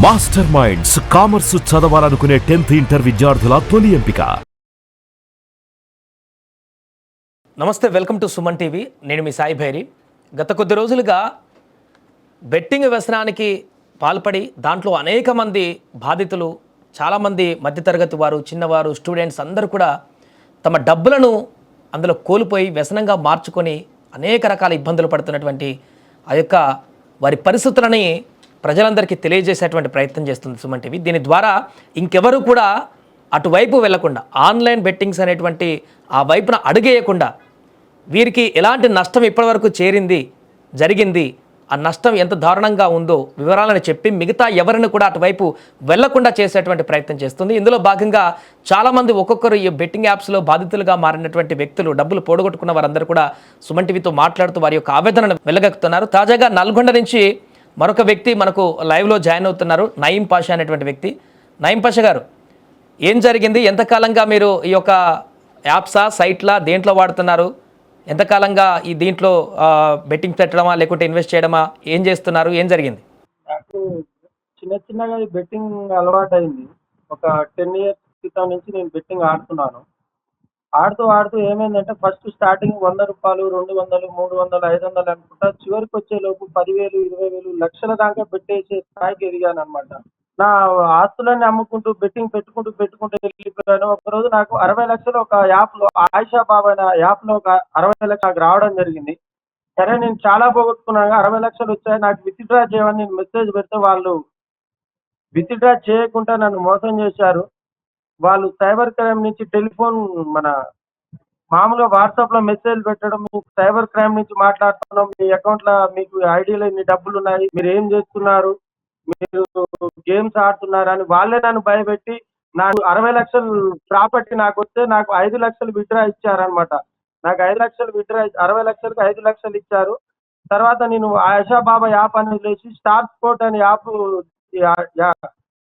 Master minds commerce చదవాలనుకునే 10th inter విద్యార్థుల తొలి ఎంపిక. నమస్తే, వెల్కమ్ టు సుమన్ టీవీ. నేను మీ సాయి భైరి. గత కొద్ది రోజులుగా బెట్టింగ్ వ్యసనానికి పాల్పడి దాంట్లో అనేక మంది బాధితులు, చాలామంది మధ్యతరగతి వారు, చిన్నవారు, స్టూడెంట్స్ అందరూ కూడా తమ డబ్బులను అందులో కోల్పోయి వ్యసనంగా మార్చుకొని అనేక రకాల ఇబ్బందులు పడుతున్నటువంటి ఆ యొక్క వారి పరిస్థితులని ప్రజలందరికీ తెలియజేసేటువంటి ప్రయత్నం చేస్తుంది సుమన్ టీవీ. దీని ద్వారా ఇంకెవరు కూడా అటువైపు వెళ్లకుండా, ఆన్లైన్ బెట్టింగ్స్ అనేటువంటి ఆ వైపున అడుగేయకుండా, వీరికి ఎలాంటి నష్టం ఇప్పటివరకు జరిగింది, ఆ నష్టం ఎంత దారుణంగా ఉందో వివరాలను చెప్పి మిగతా ఎవరిని కూడా అటువైపు వెళ్లకుండా చేసేటువంటి ప్రయత్నం చేస్తుంది. ఇందులో భాగంగా చాలామంది ఒక్కొక్కరు ఈ బెట్టింగ్ యాప్స్లో బాధితులుగా మారినటువంటి వ్యక్తులు, డబ్బులు పోడగొట్టుకున్న వారందరూ కూడా సుమన్ టీవీతో మాట్లాడుతూ వారి యొక్క ఆవేదనను వెల్లగక్కుతున్నారు. తాజాగా నల్గొండ నుంచి మరొక వ్యక్తి మనకు లైవ్లో జాయిన్ అవుతున్నారు, నయీం పాషా అనేటువంటి వ్యక్తి. నయీం పాషా గారు, ఏం జరిగింది? ఎంతకాలంగా మీరు ఈ యొక్క యాప్సా, సైట్లా, దేంట్లో వాడుతున్నారు? ఎంతకాలంగా ఈ దీంట్లో బెట్టింగ్ పెట్టడమా లేకుంటే ఇన్వెస్ట్ చేయడమా, ఏం చేస్తున్నారు? ఏం జరిగింది? నాకు చిన్నగా బెట్టింగ్ అలవాటు అయింది. ఒక 10 ఇయర్స్ క్రితం నుంచి నేను బెట్టింగ్ ఆడుతున్నాను. ఆడుతూ ఏమైందంటే, ఫస్ట్ స్టార్టింగ్ రూ. 100, 200, 300, 500 అనుకుంటా చివరికి వచ్చేలోపు 10,000, 20,000, లక్షల దాకా పెట్టేసే స్థాయికి ఎదిగాననమాట. నా ఆస్తులన్నీ అమ్ముకుంటూ బెట్టింగ్ పెట్టుకుంటూ వెళ్ళిపోయాను. ఒకరోజు నాకు 60 లక్షలు ఒక యాప్లో, ఆయిషా బాబా అనే యాప్లో ఒక 60 లక్షలు నాకు రావడం జరిగింది. సరే, నేను చాలా పోగొట్టుకున్నాను. 60 లక్షలు వచ్చాయి, నాకు విత్డ్రా చేయమని నేను మెసేజ్ పెడితే వాళ్ళు విత్డ్రా చేయకుండా నన్ను మోసం చేశారు. వాళ్ళు సైబర్ క్రైమ్ నుంచి టెలిఫోన్, మన మామూలుగా వాట్సాప్లో మెసేజ్ పెట్టడం, మీకు సైబర్ క్రైమ్ నుంచి మాట్లాడుతున్నాం, మీ అకౌంట్లో మీకు ఐడీలో ఇన్ని డబ్బులు ఉన్నాయి, మీరు ఏం చేస్తున్నారు, మీరు గేమ్స్ ఆడుతున్నారు అని వాళ్ళే నన్ను భయపెట్టి నాకు 60 లక్షలు ప్రాపర్టీ నాకు వస్తే నాకు 5 లక్షలు విత్డ్రా ఇచ్చారనమాట. నాకు 5 లక్షలు విత్డ్రా, 60 లక్షలకు 5 లక్షలు ఇచ్చారు. తర్వాత నేను ఆయిషా బాబా యాప్ అని వదిలేసి స్టార్ స్పోర్ట్ అనే యాప్,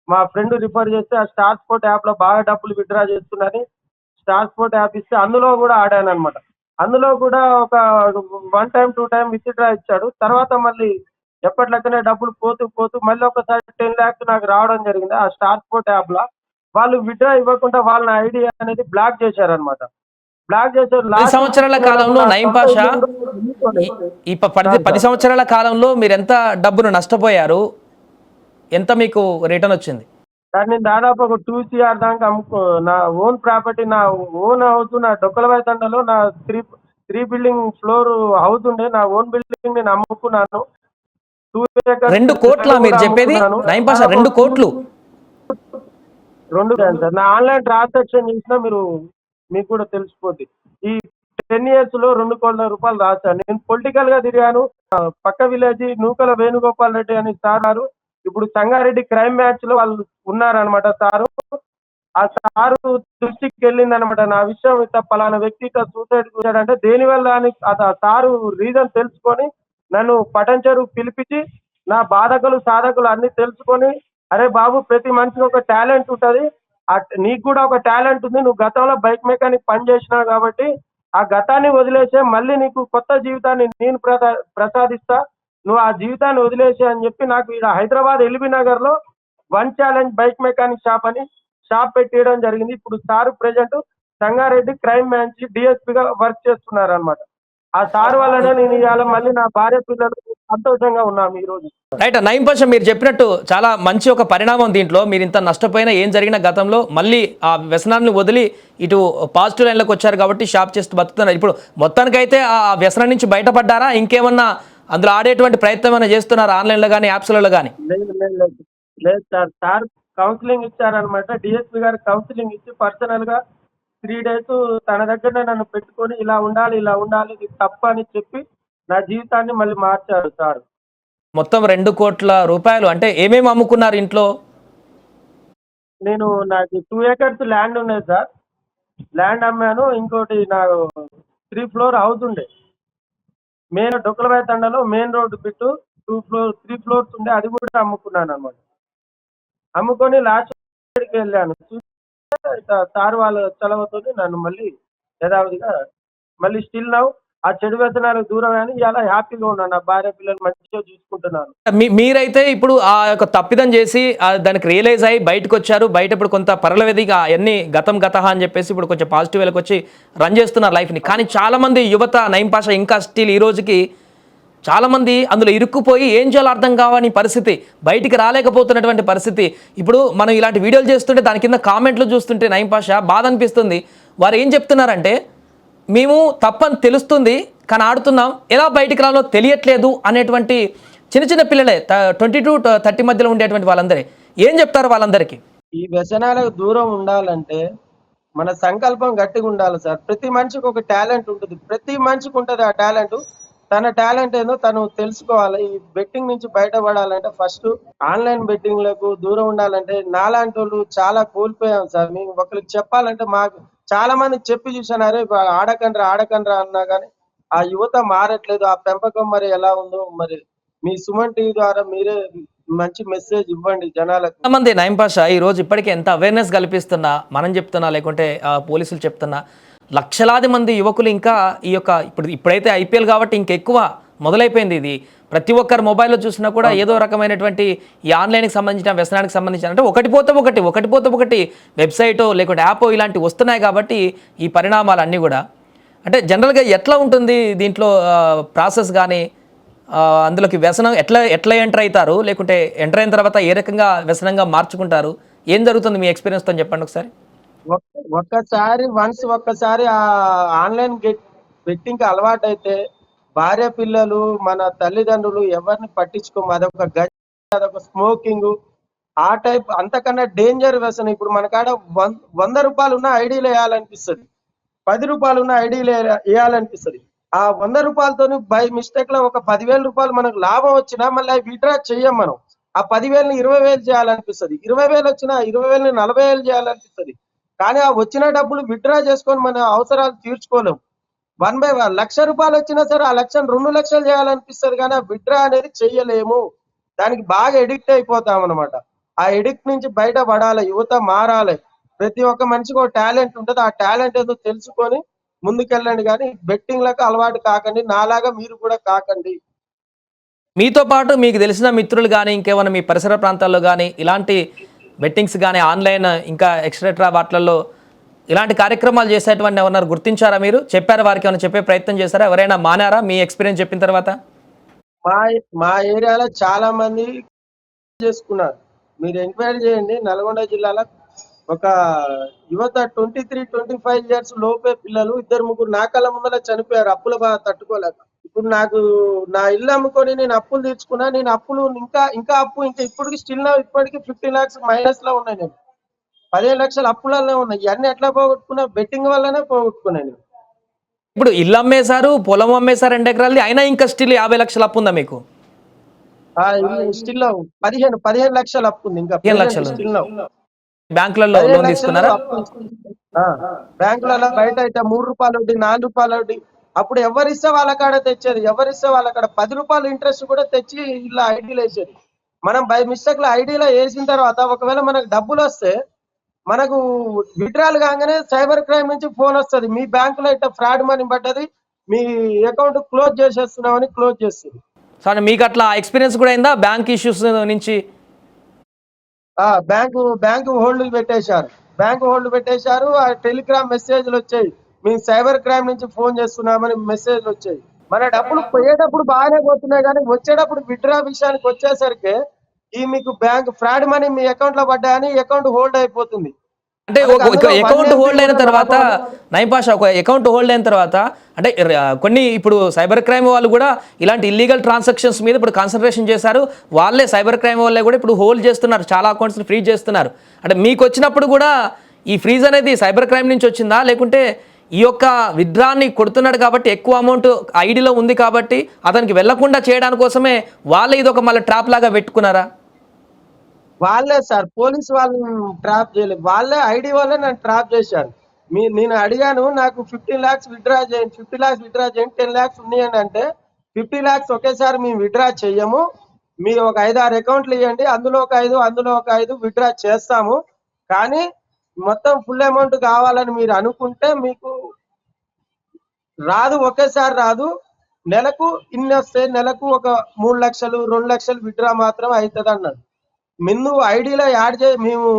మా ఫ్రెండ్ రిఫర్ చేస్తే ఆ స్టార్ స్పోర్ట్ యాప్లో బాగా డబ్బులు విత్డ్రా చేస్తున్నారని స్టార్ స్పోర్ట్ యాప్ ఇస్తే అందులో కూడా ఆడాను అనమాట. అందులో కూడా ఒక 1 టైం 2 టైం విత్డ్రా ఇచ్చాడు. తర్వాత మళ్ళీ ఎప్పటిలెక్కనే డబ్బులు పోతూ మళ్ళీ ఒకసారి 10 lakhs నాకు రావడం జరిగింది. ఆ స్టార్ స్పోర్ట్ యాప్లో వాళ్ళు విత్డ్రా ఇవ్వకుండా వాళ్ళ ఐడి అనేది బ్లాక్ చేశారనమాట. బ్లాక్ చేశారు. 10 సంవత్సరాల కాలంలో నయీం పాషా, ఈ 10 సంవత్సరాల కాలంలో మీరు ఎంత డబ్బును నష్టపోయారు? ఎంత మీకు రిటర్న్ వచ్చింది? సార్, నేను దాదాపు ఒక 2 CR దాకా నా ఓన్ ప్రాపర్టీ, నా ఓన్ హౌస్, నా డొక్కలవాయి తండలో నా త్రీ బిల్డింగ్ ఫ్లోర్ హౌస్ ఉండే, నా ఓన్ బిల్డింగ్ నేను అమ్ముకున్నాను. 2 కోట్ల మీరు చెప్పేది? నయీం పాషా, 2 కోట్లు? 2 కాదు సార్, నా ఆన్లైన్ ట్రాన్సాక్షన్ చేసినా మీకు కూడా తెలిసిపోద్ది. ఈ 10 years లో 2 కోట్ల రూపాయలు రాశాను. నేను పొలిటికల్ గా తిరిగాను. పక్క విలేజ్ నూకల వేణుగోపాల్ రెడ్డి అని సారు, ఇప్పుడు సంగారెడ్డి క్రైమ్ మ్యాచ్ లో వాళ్ళు ఉన్నారనమాట. సారు, ఆ సారు దృష్టికి వెళ్ళిందనమాట నా విషయం, ఇట్లా పలానా వ్యక్తి ఇట్లా సూసైడ్ కూర్చాడంటే దేనివల్ల అని ఆ సారు రీజన్ తెలుసుకొని నన్ను పటంచెరు పిలిపించి నా బాధకులు సాధకులు అన్ని తెలుసుకొని, అరే బాబు, ప్రతి మనిషికి ఒక టాలెంట్ ఉంటుంది, నీకు కూడా ఒక టాలెంట్ ఉంది, నువ్వు గతంలో బైక్ మెకానిక్ పని చేసినావు కాబట్టి ఆ గతాన్ని వదిలేసే, మళ్ళీ నీకు కొత్త జీవితాన్ని నేను ప్రసాదిస్తా, నువ్వు ఆ జీవితాన్ని వదిలేసే అని చెప్పి నాకు ఇక్కడ హైదరాబాద్ ఎల్బీ నగర్ లో 1 ఛాలెంజ్ బైక్ మెకానిక్ షాప్ అని షాప్ పెట్టేయడం జరిగింది. ఇప్పుడు sir present Sangareddy crime branch డిఎస్పీగా వర్క్ చేస్తున్నారు అనమాట. ఆ సార్ వల్లనే నేను ఇవాళ మళ్ళీ నా భార్య పిల్లలు సంతోషంగా ఉన్నాము ఈ రోజు. రైట్. నయీం పాషా, మీరు చెప్పినట్టు చాలా మంచి ఒక పరిణామం దీంట్లో. మీరు ఇంత నష్టపోయినా, ఏం జరిగిన గతంలో మళ్ళీ ఆ వ్యసనాన్ని వదిలి ఇటు పాజిటివ్ లైన్లోకి వచ్చారు కాబట్టి షాప్ చేస్తూ బతుకుతున్నారు. ఇప్పుడు మొత్తానికైతే ఆ వ్యసనం నుంచి బయటపడ్డారా? ఇంకేమన్నా అందులో ఆడేటువంటి ప్రయత్నం ఏమైనా చేస్తున్నారు ఆన్లైన్లో కానీ యాప్స్లలో కానీ? లేదు సార్, సార్ కౌన్సిలింగ్ ఇచ్చారనమాట. డిఎస్పీ గారు కౌన్సిలింగ్ ఇచ్చి పర్సనల్ గా 3 days తన దగ్గరనే నన్ను పెట్టుకొని ఇలా ఉండాలి ఇది తప్పు అని చెప్పి నా జీవితాన్ని మళ్ళీ మార్చారు సార్. మొత్తం 2 కోట్ల రూపాయలు అంటే ఏమేమి అమ్ముకున్నారు ఇంట్లో? నాకు 2 acres ల్యాండ్ ఉండేది సార్, ల్యాండ్ అమ్మాను. ఇంకోటి నాకు 3 floor హౌస్ ఉండే, మెయిన్ డొక్కలవాయి తండలో మెయిన్ రోడ్డు బిట్టు 3 floors ఉండే, అది కూడా అమ్ముకున్నాను అనమాట. అమ్ముకొని లాస్ట్ కి వెళ్ళాను. సార్ వాళ్ళ చలవతో నన్ను మళ్ళీ యథావిధిగా మళ్ళీ స్టిల్ నౌ ఆ చెడు వ్యసనాలకు దూరం అని ఇలా హ్యాపీగా ఉన్నాను. నా భార్య పిల్లలు మంచిగా చూసుకుంటున్నాను. మీరైతే ఇప్పుడు ఆ యొక్క తప్పిదం చేసి దానికి రియలైజ్ అయ్యి బయటకొచ్చారు. బయట ఇప్పుడు కొంత పరలవేదిగా అయన్నీ గతం గతహ అని చెప్పేసి ఇప్పుడు కొంచెం పాజిటివ్ వేలోకి వచ్చి రన్ చేస్తున్నారు లైఫ్‌ని. కానీ చాలామంది యువత నయీం పాషా ఇంకా స్టిల్ ఈ రోజుకి చాలామంది అందులో ఇరుక్కుపోయి ఏం చేయాలో అర్థం కావని పరిస్థితి, బయటికి రాలేకపోతున్నటువంటి పరిస్థితి. ఇప్పుడు మనం ఇలాంటి వీడియోలు చేస్తుంటే దాని కింద కామెంట్లు చూస్తుంటే నయీం పాషా బాధ అనిపిస్తుంది. వారు ఏం చెప్తున్నారంటే, మేము తప్పని తెలుస్తుంది కానీ ఆడుతున్నాం, ఎలా బయటికి రాలో తెలియట్లేదు అనేటువంటి చిన్న చిన్న పిల్లలే 20 to 30 మధ్యలో ఉండేటువంటి వాళ్ళందరే ఏం చెప్తారు వాళ్ళందరికీ? ఈ వ్యసనాలకు దూరం ఉండాలంటే మన సంకల్పం గట్టిగా ఉండాలి సార్. ప్రతి మనిషికి ఒక టాలెంట్ ఉంటుంది. ప్రతి మనిషికి ఉంటుంది ఆ టాలెంట్. తన టాలెంట్ ఏందో తను తెలుసుకోవాలి. ఈ బెట్టింగ్ నుంచి బయటపడాలంటే ఫస్ట్ ఆన్లైన్ బెట్టింగ్‌లకు దూరం ఉండాలంటే నాలాంటోళ్ళు చాలా కోల్పోయాం సార్. మేము ఒకళ్ళకి చెప్పాలంటే మాకు చాలా మందికి చెప్పి చూసాను. అరే ఆడకండ్రా, ఆడకండ్రా అన్నా గానీ ఆ యువత మారట్లేదు. ఆ పెంపకం మరి ఎలా ఉందో మరి మీ సుమన్ టీవీ ద్వారా మీరే మంచి మెసేజ్ ఇవ్వండి జనాలకు. చాలామంది నయీం పాషా ఈరోజు ఇప్పటికే ఎంత అవేర్నెస్ కల్పిస్తున్నా, మనం చెప్తున్నా లేకుంటే పోలీసులు చెప్తున్నా, లక్షలాది మంది యువకులు ఇంకా ఈ యొక్క ఇప్పుడైతే ఐపీఎల్ కాబట్టి ఇంకెక్కువ మొదలైపోయింది ఇది. ప్రతి ఒక్కరు మొబైల్లో చూసినా కూడా ఏదో రకమైనటువంటి ఈ ఆన్లైన్కి సంబంధించిన వ్యసనానికి సంబంధించిన అంటే ఒకటి పోతే ఒకటి వెబ్సైటో లేకుంటే యాపో ఇలాంటివి వస్తున్నాయి కాబట్టి ఈ పరిణామాలన్నీ కూడా అంటే జనరల్గా ఎట్లా ఉంటుంది దీంట్లో ప్రాసెస్ కానీ అందులోకి వ్యసనం ఎట్లా ఎంటర్ అవుతారు, లేకుంటే ఎంటర్ అయిన తర్వాత ఏ రకంగా వ్యసనంగా మార్చుకుంటారు, ఏం జరుగుతుంది మీ ఎక్స్పీరియన్స్తో చెప్పండి ఒకసారి. ఒక్కసారి ఆ ఆన్లైన్ బెట్టింగ్‌కి అలవాటైతే భార్య పిల్లలు మన తల్లిదండ్రులు ఎవరిని పట్టించుకోము. అదొక గంజాయి, అదొక స్మోకింగు ఆ టైప్ అంతకన్నా డేంజర్ వ్యసనం. ఇప్పుడు మన కాడ రూ. 100 ఉన్న ఐడీలో వేయాలనిపిస్తది. రూ. 10 ఉన్న ఐడీలో వేయాలనిపిస్తది. ఆ రూ. 100తోని బై మిస్టేక్‌లో ఒక రూ. 10,000 మనకు లాభం వచ్చినా మళ్ళీ అవి విత్‌డ్రా చెయ్యం మనం. ఆ 10,000ని 20,000 చేయాలనిపిస్తది. 20,000 వచ్చినా 20,000ని 40,000 చేయాలనిపిస్తది. కానీ ఆ వచ్చిన డబ్బులు విత్‌డ్రా చేసుకొని మన అవసరాలు తీర్చుకోలేం. 1/1 రూ. 1,00,000 వచ్చినా సరే ఆ 1,00,000 2,00,000 చేయాలనిపిస్తది కానీ ఆ విత్‌డ్రా అనేది చెయ్యలేము. దానికి బాగా ఎడిక్ట్ అయిపోతామన్నమాట. ఆ ఎడిక్ట్ నుంచి బయటపడాలి. యువత మారాలి. ప్రతి ఒక్క మనిషికి ఒక టాలెంట్ ఉంటది. ఆ టాలెంట్ ఏదో తెలుసుకొని ముందుకెళ్ళండి గానీ బెట్టింగ్‌లకు అలవాటు కాకండి. నాలాగా మీరు కూడా కాకండి. మీతో పాటు మీకు తెలిసిన మిత్రులు కానీ ఇంకేమైనా మీ పరిసర ప్రాంతాల్లో కానీ ఇలాంటి బెట్టింగ్స్ కానీ ఆన్లైన్ ఇంకా ఎక్స్ట్రా వాటిల్లో ఇలాంటి కార్యక్రమాలు చేసేటువంటి ఎవరన్నా గుర్తించారా మీరు? చెప్పారా వారికి ఏమైనా చెప్పే ప్రయత్నం చేశారా? ఎవరైనా మానారా మీ ఎక్స్పీరియన్స్ చెప్పిన తర్వాత? మా మా ఏరియాలో చాలా మంది చేసుకున్నారు. మీరు ఎంక్వైరీ చేయండి. నల్గొండ జిల్లాలో ఒక యువత 23, 25 ఇయర్స్ లోపే పిల్లలు ఇద్దరు ముగ్గురు నా కళ్ళ ముందర చనిపోయారు అప్పుల బాధ తట్టుకోలేక. ఇప్పుడు నాకు నా ఇల్లు అమ్ముకొని నేను అప్పులు తీర్చుకున్నా. నేను అప్పులు ఇంకా అప్పు ఇంకా ఇప్పటికి 15 lakhs మైనస్ లో ఉన్నాయి. నేను 15 లక్షల అప్పులలో ఉన్నాయి. ఇవన్నీ ఎట్లా పోగొట్టుకున్నా? బెట్టింగ్ వల్లనే పోగొట్టుకున్నాను నేను. ఇప్పుడు ఇల్లు అమ్మేశారు, పొలం అమ్మేశారు 2 ఎకరాలది, అయినా ఇంకా స్టిల్ 50 లక్షలు అప్పు ఉందా మీకు? స్టిల్ 15 లక్షల అప్పు ఉంది. ఇంకా 15 లక్షలు స్టిల్ బ్యాంకులలో లోన్ తీసుకున్నారా? బ్యాంకులలో బయట అయితే రూ. 3 వడ్డీ, రూ. 4 వడ్డీ. అప్పుడు ఎవరిస్తే వాళ్ళ కాడ తెచ్చేది. ఎవరిస్తే వాళ్ళ కాడ రూ. 10 ఇంట్రెస్ట్ కూడా తెచ్చి ఇలా ఐడీలో వేసేది. మనం బై మిస్టేక్ లో ఐడీలో వేసిన తర్వాత ఒకవేళ మనకు డబ్బులు వస్తే మనకు విత్‌డ్రాల్ కాగానే సైబర్ క్రైమ్ నుంచి ఫోన్ వస్తది. మీ బ్యాంకులో ఇట్లా ఫ్రాడ్ మనీ పడ్డది. మీ అకౌంట్ క్లోజ్ చేసేస్తున్నామని క్లోజ్ చేస్తుంది. సరే, మీకు అట్లా ఎక్స్పీరియన్స్ కూడా అయిందా బ్యాంక్ ఇష్యూస్ నుంచి? బ్యాంకు హోల్డ్ పెట్టేశారు. ఆ టెలిగ్రామ్ మెసేజ్లు వచ్చాయి. మేము సైబర్ క్రైమ్ నుంచి ఫోన్ చేస్తున్నామని మెసేజ్లు వచ్చాయి. మన డబ్బులు పోయేటప్పుడు బాగానే పోతున్నాయి కానీ వచ్చేటప్పుడు విత్‌డ్రా విషయానికి వచ్చేసరికి ఈ మీకు బ్యాంక్ ఫ్రాడ్ మనీ మీ అకౌంట్ లో పడ్డాయని అకౌంట్ హోల్డ్ అయిపోతుంది. అంటే అకౌంట్ హోల్డ్ అయిన తర్వాత నయీం పాషా, ఒక అకౌంట్ హోల్డ్ అయిన తర్వాత అంటే కొన్ని ఇప్పుడు సైబర్ క్రైమ్ వాళ్ళు కూడా ఇలాంటి ఇల్లీగల్ ట్రాన్సాక్షన్స్ మీద ఇప్పుడు కాన్సన్ట్రేషన్ చేశారు. వాళ్ళే సైబర్ క్రైమ్ వాళ్ళే కూడా ఇప్పుడు హోల్డ్ చేస్తున్నారు, చాలా అకౌంట్స్ని ఫ్రీజ్ చేస్తున్నారు. అంటే మీకు వచ్చినప్పుడు కూడా ఈ ఫ్రీజ్ అనేది సైబర్ క్రైమ్ నుంచి వచ్చిందా, లేకుంటే ఈ యొక్క విత్‌డ్రాని కొడుతున్నాడు కాబట్టి ఎక్కువ అమౌంట్ ఐడిలో ఉంది కాబట్టి అతనికి వెళ్లకుండా చేయడానికి కోసమే వాళ్ళే ఇది ఒక మళ్ళీ ట్రాప్ లాగా పెట్టుకున్నారా? వాళ్ళే సార్, పోలీస్ వాళ్ళని ట్రాప్ చేయలేదు. వాళ్ళే ఐడి వాళ్ళే నన్ను ట్రాప్ చేశారు. నేను అడిగాను, నాకు 15 lakhs విత్‌డ్రా చేయండి, 50 lakhs విత్‌డ్రా చేయండి, 10 lakhs ఉన్నాయండి అంటే 50 lakhs ఒకేసారి మేము విత్‌డ్రా చెయ్యము. మీరు ఒక 5-6 అకౌంట్లు ఇవ్వండి, అందులో ఒక 5 విత్‌డ్రా చేస్తాము. కానీ మొత్తం ఫుల్ అమౌంట్ కావాలని మీరు అనుకుంటే మీకు రాదు, ఒకేసారి రాదు. నెలకు ఇన్ని వస్తాయి, నెలకు ఒక 3 లక్షలు 2 లక్షలు విత్డ్రా మాత్రం అవుతుంది అన్నాడు. ముందు ఐడిలో యాడ్ మేము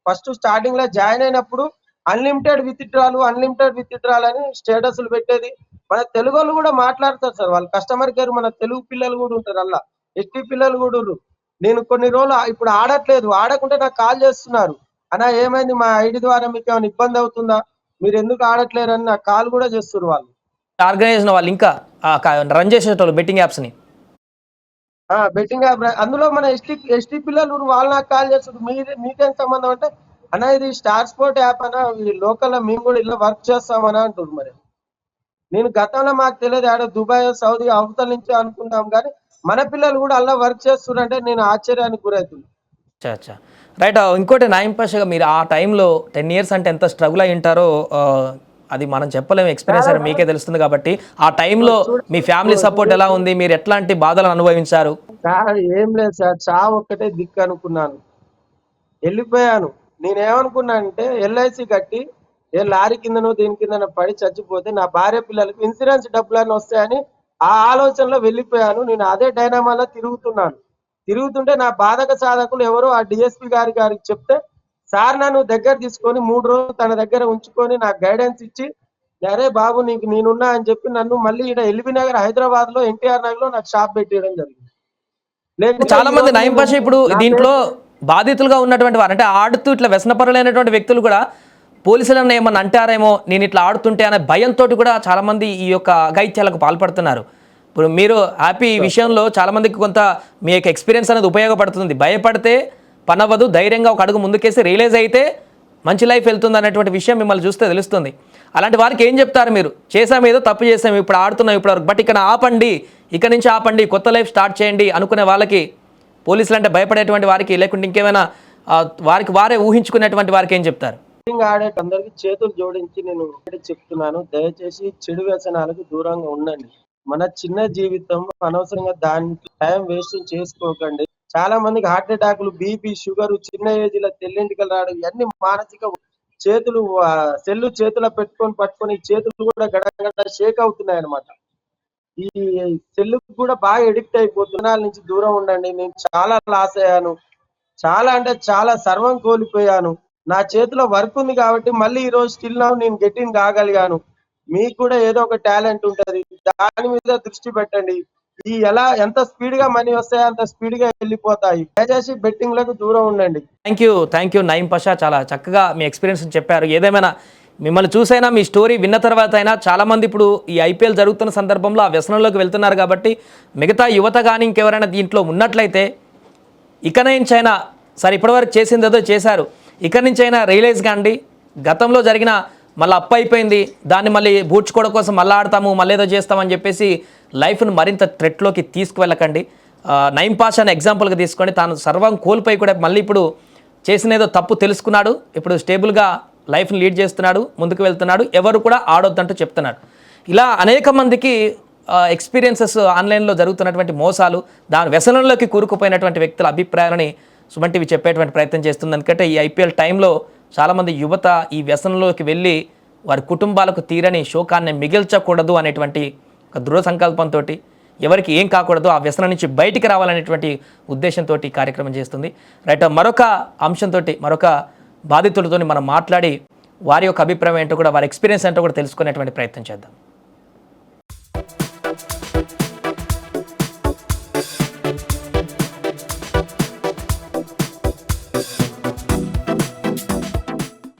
ఫస్ట్ స్టార్టింగ్ లో జాయిన్ అయినప్పుడు అన్లిమిటెడ్ విత్డ్రాల్ అని స్టేటస్లు పెట్టేది. మన తెలుగు వాళ్ళు కూడా మాట్లాడతారు సార్, వాళ్ళు కస్టమర్ కేర్, మన తెలుగు పిల్లలు కూడా ఉంటారు, అలా ఎస్టీ పిల్లలు కూడా ఉన్నారు. నేను కొన్ని రోజులు ఇప్పుడు ఆడట్లేదు, ఆడకుంటే నాకు కాల్ చేస్తున్నారు, అన్నా ఏమైంది, మా ఐడి ద్వారా మీకు ఏమైనా ఇబ్బంది అవుతుందా, మీరు ఎందుకు ఆడట్లేరు అని నాకు కాల్ కూడా చేస్తున్నారు వాళ్ళు. ఆర్గనైజేషన్ వాళ్ళు ఇంకా రన్ చేసేటోళ్ళు బెట్టింగ్ యాప్స్ని. బెట్టింగ్ యాప్, అందులో మన ఎస్టీ పిల్లలు వాళ్ళు నాకు కాల్ చేస్తారు, మీకేం సంబంధం అంటే, అన్న ఇది స్టార్ స్పోర్ట్ యాప్ అన్న, లోకల్ మేము కూడా ఇలా వర్క్ చేస్తామని అంటారు. మరి నేను గతంలో మాకు తెలియదు, ఆడ దుబాయ్ సౌదీ అవతల నుంచి అనుకుంటాం, కానీ మన పిల్లలు కూడా అలా వర్క్ చేస్తున్నారంటే నేను ఆశ్చర్యానికి గురవుతుంది. అచ్చా రైట్. ఇంకోటి నాయిం పాషా, మీరు ఆ టైంలో 10 years అంటే ఎంత స్ట్రగుల్ అయి ఉంటారో అది మనం చెప్పలేము, ఎక్స్పీరియన్స్ అని మీకే తెలుస్తుంది కాబట్టి ఆ టైంలో మీ ఫ్యామిలీ సపోర్ట్ ఎలా ఉంది, మీరు ఎట్లాంటి బాధలు అనుభవించారు? సార్ ఏం లేదు సార్, చావు ఒక్కటే దిక్కు అనుకున్నాను, వెళ్ళిపోయాను. నేనేమనుకున్నానంటే ఎల్ఐసి కట్టి ఏ లారీ కిందనో దీని కిందనో పడి చచ్చిపోతే నా భార్య పిల్లలకి ఇన్సూరెన్స్ డబ్బులన్నీ వస్తాయని ఆ ఆలోచనలో వెళ్ళిపోయాను. నేను అదే డైనామాలో తిరుగుతుంటే నా బాధక సాధకులు ఎవరో ఆ డిఎస్పీ గారికి చెప్తే, సార్ నన్ను దగ్గర తీసుకొని 3 రోజులు తన దగ్గర ఉంచుకొని నాకు గైడెన్స్ ఇచ్చి, అరే బాబు నీకు నేనున్నా అని చెప్పి నన్ను మళ్ళీ ఇక్కడ ఎల్బీ నగర్ హైదరాబాద్ లో ఎన్టీఆర్ నగర్ లో నాకు షాప్ పెట్టేయడం జరిగింది. చాలా మంది నాయిం పాషా ఇప్పుడు దీంట్లో బాధితులుగా ఉన్నటువంటి వారు, అంటే ఆడుతూ ఇట్లా వ్యసనపరులైనటువంటి వ్యక్తులు కూడా పోలీసులను ఏమన్నా అంటారేమో నేను ఇట్లా ఆడుతుంటే అనే భయంతో కూడా చాలా మంది ఈ యొక్క అఘాయిత్యాలకు పాల్పడుతున్నారు. ఇప్పుడు మీరు హ్యాపీ ఈ విషయంలో చాలా మందికి కొంత మీ యొక్క ఎక్స్పీరియన్స్ అనేది ఉపయోగపడుతుంది. భయపడితే పనవ్వదు, ధైర్యంగా ఒక అడుగు ముందుకేసి రియలైజ్ అయితే మంచి లైఫ్ వెళ్తుంది అనేటువంటి విషయం మిమ్మల్ని చూస్తే తెలుస్తుంది. అలాంటి వారికి ఏం చెప్తారు మీరు? చేసాము, ఏదో తప్పు చేసాము, ఇప్పుడు ఆడుతున్నాం ఇప్పుడు, బట్ ఇక్కడ ఆపండి, ఇక నుంచి ఆపండి, కొత్త లైఫ్ స్టార్ట్ చేయండి అనుకునే వాళ్ళకి, పోలీసులు అంటే భయపడేటువంటి వారికి, లేకుంటే ఇంకేమైనా వారికి వారే ఊహించుకునేటువంటి వారికి ఏం చెప్తారు? ఆడే అందరికి చేతులు జోడించి నేను చెప్తున్నాను, దయచేసి చెడు వ్యసనాలకు దూరంగా ఉండండి. మన చిన్న జీవితం అనవసరంగా దాని టైం వేస్ట్ చేసుకోకండి. చాలా మందికి హార్ట్ అటాక్లు, బీపీ, షుగర్, చిన్న ఏజ్ లో తెల్లింటికలు రావడం, ఇవన్నీ మానసిక. సెల్లు చేతుల పట్టుకొని చేతులు కూడా గడగడ షేక్ అవుతున్నాయి అనమాట. ఈ సెల్లు కూడా బాగా ఎడిక్ట్ అయిపోతున్న నుంచి దూరం ఉండండి. నేను చాలా లాస్ అయ్యాను, చాలా అంటే చాలా సర్వం కోల్పోయాను. నా చేతిలో వర్క్ ఉంది కాబట్టి మళ్ళీ ఈ రోజు స్టిల్ నౌ నేను గెట్టింగ్ కాగలిగాను. మీకు కూడా ఏదో ఒక టాలెంట్ ఉంటది, దాని మీద దృష్టి పెట్టండి. ఈ ఎంత స్పీడ్ గా మనీ వస్తాయో అంత స్పీడ్ గా వెళ్ళిపోతాయి. దయచేసి బెట్టింగ్ లకు దూరం ఉండండి. థ్యాంక్ యూ నాయిం పాషా, చాలా చక్కగా మీ ఎక్స్పీరియన్స్ చెప్పారు. ఏదేమైనా మిమ్మల్ని చూసైనా మీ స్టోరీ విన్న తర్వాత అయినా చాలామంది ఇప్పుడు ఈ ఐపీఎల్ జరుగుతున్న సందర్భంలో ఆ వ్యసనంలోకి వెళ్తున్నారు కాబట్టి మిగతా యువత కానీ ఇంకెవరైనా దీంట్లో ఉన్నట్లయితే ఇక నుంచైనా సరే, ఇప్పటివరకు చేసింది ఏదో చేశారు, ఇక నుంచైనా రియలైజ్ కాండి. గతంలో జరిగిన మళ్ళీ అప్పు అయిపోయింది, దాన్ని మళ్ళీ బూడ్చుకోవడం కోసం మళ్ళీ ఆడతాము, మళ్ళీ ఏదో చేస్తామని చెప్పేసి లైఫ్ను మరింత థ్రెట్లోకి తీసుకువెళ్ళకండి. నాయిం పాషాని ఎగ్జాంపుల్గా తీసుకొని తాను సర్వం కోల్పోయి కూడా మళ్ళీ ఇప్పుడు చేసిన ఏదో తప్పు తెలుసుకున్నాడు, ఇప్పుడు స్టేబుల్గా లైఫ్ని లీడ్ చేస్తున్నాడు, ముందుకు వెళ్తున్నాడు, ఎవరు కూడా ఆడొద్దంటూ చెప్తున్నాడు. ఇలా అనేక మందికి ఎక్స్పీరియన్సెస్ ఆన్లైన్లో జరుగుతున్నటువంటి మోసాలు, దాని వ్యసనంలోకి కూరుకుపోయినటువంటి వ్యక్తుల అభిప్రాయాలని సుమన్ టీవీ చెప్పేటువంటి ప్రయత్నం చేస్తుంది. ఎందుకంటే ఈ ఐపీఎల్ టైంలో చాలామంది యువత ఈ వ్యసనంలోకి వెళ్ళి వారి కుటుంబాలకు తీరని శోకాన్ని మిగిల్చకూడదు అనేటువంటి ఒక దృఢ సంకల్పంతో, ఎవరికి ఏం కాకూడదు, ఆ వ్యసనం నుంచి బయటికి రావాలనేటువంటి ఉద్దేశంతో ఈ కార్యక్రమం చేస్తుంది. రైట్, మరొక అంశంతో మరొక బాధితులతో మనం మాట్లాడి వారి యొక్క అభిప్రాయం ఏంటో కూడా, వారి ఎక్స్పీరియన్స్ ఏంటో కూడా తెలుసుకునేటువంటి ప్రయత్నం చేద్దాం.